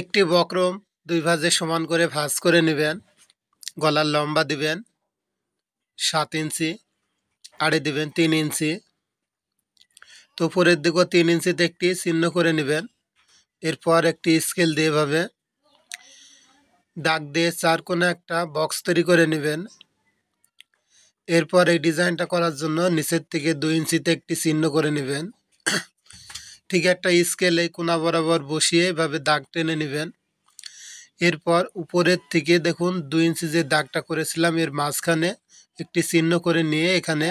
একটি বক্রম দুই ভাঁজে সমান করে ভাঁজ করে নেবেন। গলার লম্বা দিবেন 7 ইঞ্চি, আড়ে দিবেন 3 ইঞ্চি। তো উপরের দিকেও 3 ইঞ্চিতে একটি চিহ্ন করে নেবেন। এরপর একটি স্কেল দিয়ে এভাবে দাগ দিয়ে 4 কোণে একটা বক্স তৈরি করে নেবেন। এরপর এই ডিজাইনটা করার জন্য নিচের থেকে 2 ইঞ্চিতে একটি চিহ্ন করে নেবেন। ঠিক একটা স্কেল এই কোণা বরাবর বসিয়ে এভাবে দাগ টেনে নেবেন। এরপর উপরের থেকে দেখুন 2 ইঞ্চি যে দাগটা করেছিলাম এর মাঝখানে একটি চিহ্ন করে নিয়ে এখানে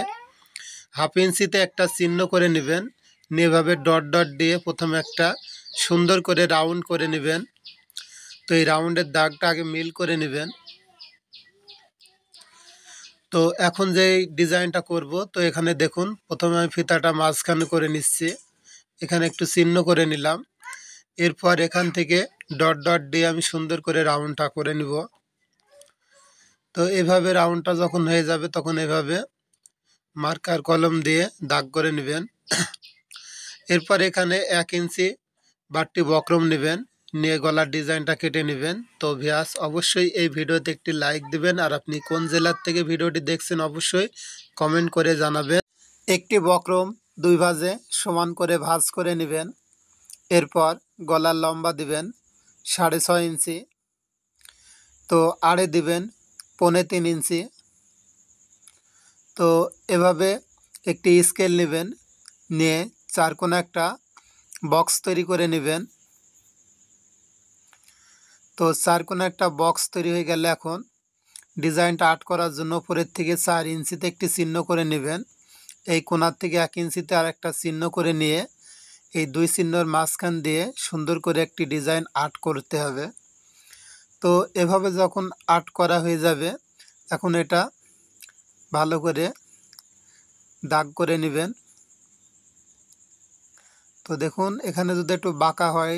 হাফ ইঞ্চিতে একটা চিহ্ন করে নেবেন। নিয়ে এভাবে ডট ডট দিয়ে প্রথমে একটা সুন্দর করে রাউন্ড করে নেবেন। তো এই রাউন্ডের দাগটা আগে মিল করে নেবেন। তো এখন যে ডিজাইনটা করব, তো এখানে দেখুন প্রথমে আমি ফিতাটা মাঝখানে করে নিচ্ছি, এখানে একটু চিহ্ন করে নিলাম। এরপর এখান থেকে ডট ডট দিয়ে আমি সুন্দর করে রাউন্ডটা করে নিব। তো এভাবে রাউন্ডটা যখন হয়ে যাবে তখন এভাবে মার্কার কলম দিয়ে দাগ করে নেবেন। এরপর এখানে 1 ইঞ্চি বাড়তি বক্রম নেবেন, নিয়ে গলার ডিজাইনটা কেটে নেবেন। তো ভিউয়ার্স অবশ্যই এই ভিডিওতে একটি লাইক দিবেন, আর আপনি কোন জেলার থেকে ভিডিওটি দেখছেন অবশ্যই কমেন্ট করে জানাবেন। একটি বক্রম দুই ভাঁজে সমান করে ভাঁজ করে নেবেন। এরপর গলার লম্বা দিবেন 6.5 ইঞ্চি, তো আড়ে দিবেন 3.25 ইঞ্চি। তো এভাবে একটি স্কেল নেবেন, নিয়ে 4 কোণে একটা বক্স তৈরি করে নেবেন। তো 4 কোণে একটা বক্স তৈরি হয়ে গেলে এখন ডিজাইনটা আর্ট করার জন্য উপরের থেকে 4 ইঞ্চিতে একটি চিহ্ন করে নেবেন। এই কোণার থেকে 1 ইঞ্চিতে আর একটা চিহ্ন করে নিয়ে এই 2 চিহ্নর মাঝখান দিয়ে সুন্দর করে একটি ডিজাইন আর্ট করতে হবে। তো এভাবে যখন আর্ট করা হয়ে যাবে এখন এটা ভালো করে দাগ করে নেবেন। তো দেখুন এখানে যদি একটু বাঁকা হয়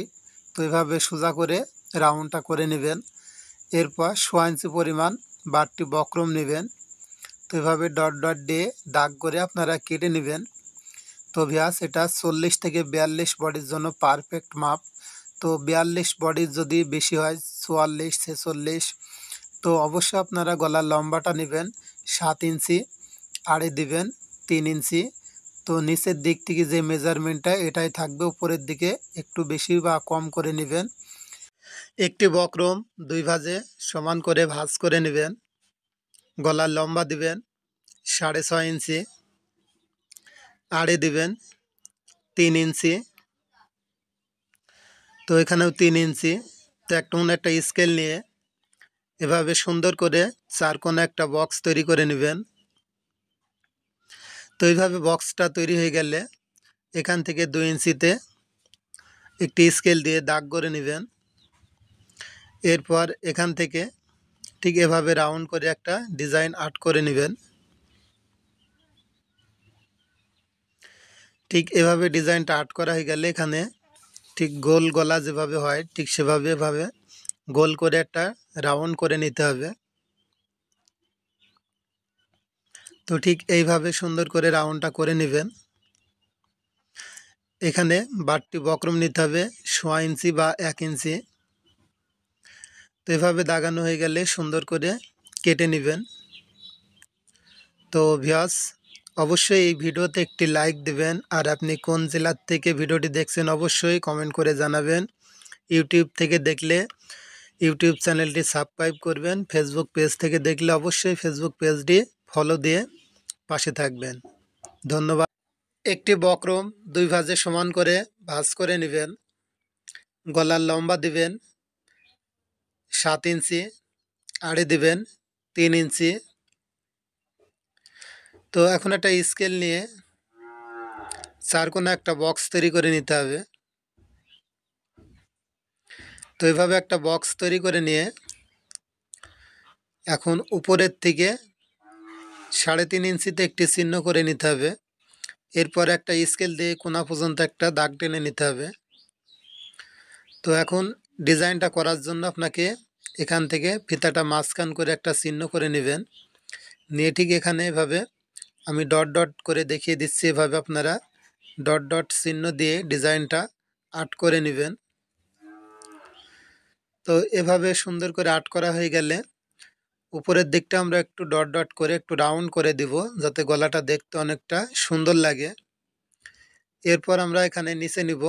তো এভাবে সোজা করে রাউন্ডটা করে নেবেন। এরপর 1.5 ইঞ্চি পরিমাণ বাড়তি বক্রম নেবেন। তো এভাবে ডট ডট দিয়ে দাগ করে আপনারা কেটে নেবেন। তো ভিউয়ার্স এটা 40 থেকে 42 বডির জন্য পারফেক্ট মাপ। তো 42 বডির যদি বেশি হয় 44 46, তো অবশ্যই আপনারা গলার লম্বাটা নেবেন 7 ইঞ্চি, আড়ে দিবেন 3 ইঞ্চি। তো নিচের দিক থেকে যে মেজারমেন্টটা এটাই থাকবে, উপরের দিকে একটু বেশি বা কম করে নেবেন। একটি বক্রম দুই ভাঁজে সমান করে ভাঁজ করে নেবেন। গলার লম্বা দিবেন 6.5 ইঞ্চি, আড়ে দিবেন 3 ইঞ্চি। তো এখানেও 3 ইঞ্চি। তো একটা স্কেল নিয়ে এভাবে সুন্দর করে 4 কোণে একটা বক্স তৈরি করে নেবেন। তো এইভাবে বক্সটা তৈরি হয়ে গেলে এখান থেকে 2 ইঞ্চিতে একটি স্কেল দিয়ে দাগ করে নেবেন। এরপর এখান থেকে ঠিক এভাবে রাউন্ড করে একটা ডিজাইন আর্ট করে নেবেন। ঠিক এভাবে ডিজাইনটা আর্ট করা হয়ে গেলে এখানে ঠিক গোল গলা যেভাবে হয় ঠিক সেভাবে গোল করে একটা রাউন্ড করে নিতে হবে। তো ঠিক এইভাবে সুন্দর করে রাউন্ডটা করে নেবেন। এখানে বাড়তি বক্রম নিতে হবে 1.5 ইঞ্চি বা 1 ইঞ্চি। তো এভাবে দাগানো হয়ে গেলে সুন্দর করে কেটে নেবেন। তো ভিউয়ার্স অবশ্যই এই ভিডিওতে একটি লাইক দিবেন, আর আপনি কোন জেলার থেকে ভিডিওটি দেখছেন অবশ্যই কমেন্ট করে জানাবেন। ইউটিউব থেকে দেখলে ইউটিউব চ্যানেলটি সাবস্ক্রাইব করবেন, ফেসবুক পেজ থেকে দেখলে অবশ্যই ফেসবুক পেজটি ফলো দিয়ে পাশে থাকবেন। ধন্যবাদ। একটি বক্রম দুই ভাঁজে সমান করে ভাঁজ করে নেবেন। গলার লম্বা দিবেন 7 ইঞ্চি, আড়ে দিবেন 3 ইঞ্চি। তো এখন একটা স্কেল নিয়ে 4 কোণে একটা বক্স তৈরি করে নিতে হবে। তো এভাবে একটা বক্স তৈরি করে নিয়ে এখন উপরের থেকে 3.5 ইঞ্চিতে একটি চিহ্ন করে নিতে হবে। এরপর একটা স্কেল দিয়ে কোণা পর্যন্ত একটা দাগ টেনে নিতে হবে। তো এখন ডিজাইনটা করার জন্য আপনাকে এখান থেকে ফিতাটা মাঝখান করে একটা চিহ্ন করে নেবেন। নিয়ে ঠিক এখানে এভাবে আমি ডট ডট করে দেখিয়ে দিচ্ছি, এভাবে আপনারা ডট ডট চিহ্ন দিয়ে ডিজাইনটা আর্ট করে নেবেন। তো এভাবে সুন্দর করে আর্ট করা হয়ে গেলে উপরের দিকটা আমরা একটু ডট ডট করে একটু রাউন্ড করে দিব, যাতে গলাটা দেখতে অনেকটা সুন্দর লাগে। এরপর আমরা এখানে নিচে নিব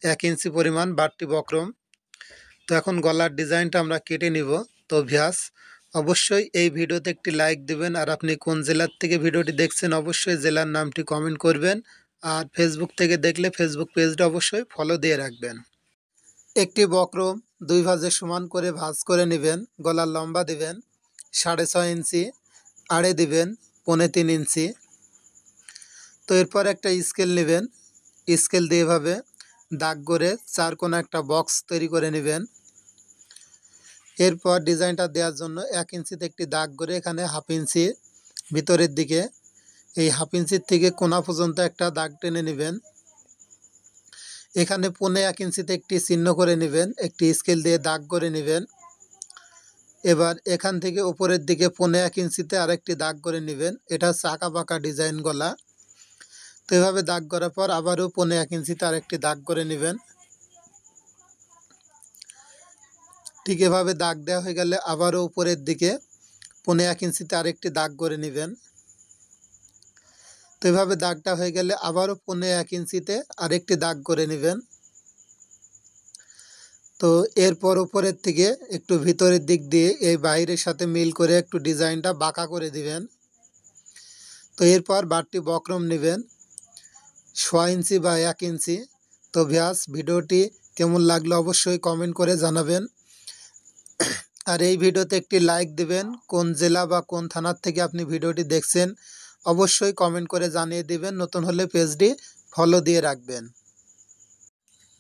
1 ইঞ্চি পরিমাণ বাড়তি বক্রম। তো এখন গলার ডিজাইনটা আমরা কেটে নিব। তো ভিউয়ার্স, অবশ্যই এই ভিডিওতে একটি লাইক দিবেন, আর আপনি কোন জেলার থেকে ভিডিওটি দেখছেন অবশ্যই জেলার নামটি কমেন্ট করবেন, আর ফেসবুক থেকে দেখলে ফেসবুক পেজটা অবশ্যই ফলো দিয়ে রাখবেন। একটি বক্রম 2 ভাঁজে সমান করে ভাঁজ করে নেবেন। গলার লম্বা দিবেন 6.5 ইঞ্চি, আড়ে দিবেন 3.25 ইঞ্চি। তো এরপর একটা স্কেল নেবেন, স্কেল দিয়ে এভাবে দাগ করে 4 কোণা একটা বক্স তৈরি করে নেবেন। এরপর ডিজাইনটা দেওয়ার জন্য 1 ইঞ্চিতে একটি দাগ করে এখানে 1/2 ইঞ্চি ভিতরের দিকে, এই 1/2 ইঞ্চির থেকে কোণা পর্যন্ত একটা দাগ টেনে নেবেন। এখানে 1.25 ইঞ্চিতে একটি চিহ্ন করে নেবেন, একটি স্কেল দিয়ে দাগ করে নেবেন। এবার এখান থেকে উপরের দিকে 1.25 ইঞ্চিতে আরেকটি দাগ করে নেবেন। এটা হচ্ছে আঁকা বাঁকা ডিজাইন গলা। তো এভাবে দাগ করার পর আবারও 1.25 ইঞ্চিতে আরেকটি দাগ করে নেবেন। ঠিক এভাবে দাগ দেওয়া হয়ে গেলে আবারও উপরের দিকে 1.25 ইঞ্চিতে আরেকটি দাগ করে নেবেন। তো এভাবে দাগটা হয়ে গেলে আবারও 1.25 ইঞ্চিতে আরেকটি দাগ করে নেবেন। তো এরপর উপরের থেকে একটু ভিতরের দিক দিয়ে এই বাইরের সাথে মিল করে একটু ডিজাইনটা বাঁকা করে দিবেন। তো এরপর বাড়তি বক্রম নেবেন 6 ইঞ্চি বা 1 ইঞ্চি। তো ভিউয়ার্স, ভিডিওটি কেমন লাগলো অবশ্যই কমেন্ট করে জানাবেন, আর এই ভিডিওতে একটি লাইক দিবেন। কোন জেলা বা কোন থানার থেকে আপনি ভিডিওটি দেখছেন অবশ্যই কমেন্ট করে জানিয়ে দিবেন। নতুন হলে পেজটি ফলো দিয়ে রাখবেন।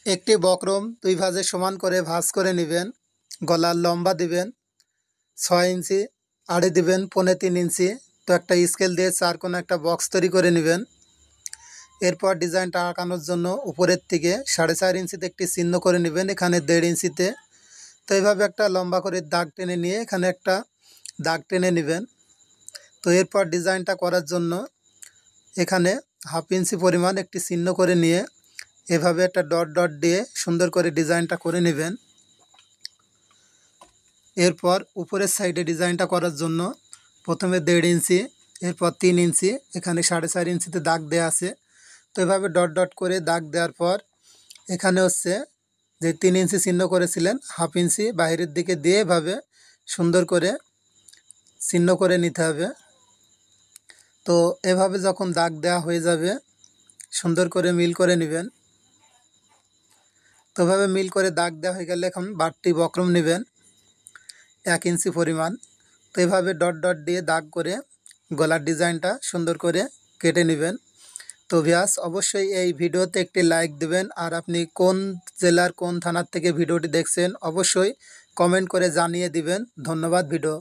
একটি বক্রম 2 ভাঁজে সমান করে ভাঁজ করে নেবেন। গলার লম্বা দিবেন 6 ইঞ্চি, আড়ে দিবেন 3.25 ইঞ্চি। তো একটা স্কেল দিয়ে 4 কোণা একটা বক্স তৈরি করে নেবেন। এরপর ডিজাইনটা আঁকানোর জন্য উপরের থেকে 4.5 ইঞ্চিতে একটি চিহ্ন করে নেবেন, এখানে 1.5 ইঞ্চিতে। তো এইভাবে একটা লম্বা করে দাগ টেনে নিয়ে এখানে একটা দাগ টেনে নেবেন। তো এরপর ডিজাইনটা করার জন্য এখানে 1/2 ইঞ্চি পরিমাণ একটি চিহ্ন করে নিয়ে এভাবে একটা ডট ডট দিয়ে সুন্দর করে ডিজাইনটা করে নেবেন। এরপর উপরের সাইডে ডিজাইনটা করার জন্য প্রথমে 1.5 ইঞ্চি, এরপর 3 ইঞ্চি, এখানে 4.5 ইঞ্চিতে দাগ দেওয়া আছে। তো এভাবে ডট ডট করে দাগ দেওয়ার পর এখানে হচ্ছে যে 3 ইঞ্চি চিহ্ন করেছিলেন 1/2 ইঞ্চি বাইরের দিকে দিয়ে এভাবে সুন্দর করে চিহ্ন করে নিতে হবে। তো এভাবে যখন দাগ দেওয়া হয়ে যাবে সুন্দর করে মিল করে নেবেন। তো এভাবে মিল করে দাগ দেওয়া হয়ে গেলে এখন বাড়তি বক্রম নেবেন 1 ইঞ্চি পরিমাণ। তো এভাবে ডট ডট দিয়ে দাগ করে গলার ডিজাইনটা সুন্দর করে কেটে নেবেন। তো ভিউয়ার্স, অবশ্যই এই ভিডিওতে একটি লাইক দিবেন, আর আপনি কোন জেলার কোন থানার থেকে ভিডিওটি দেখছেন অবশ্যই কমেন্ট করে জানিয়ে দিবেন। ধন্যবাদ। ভিডিও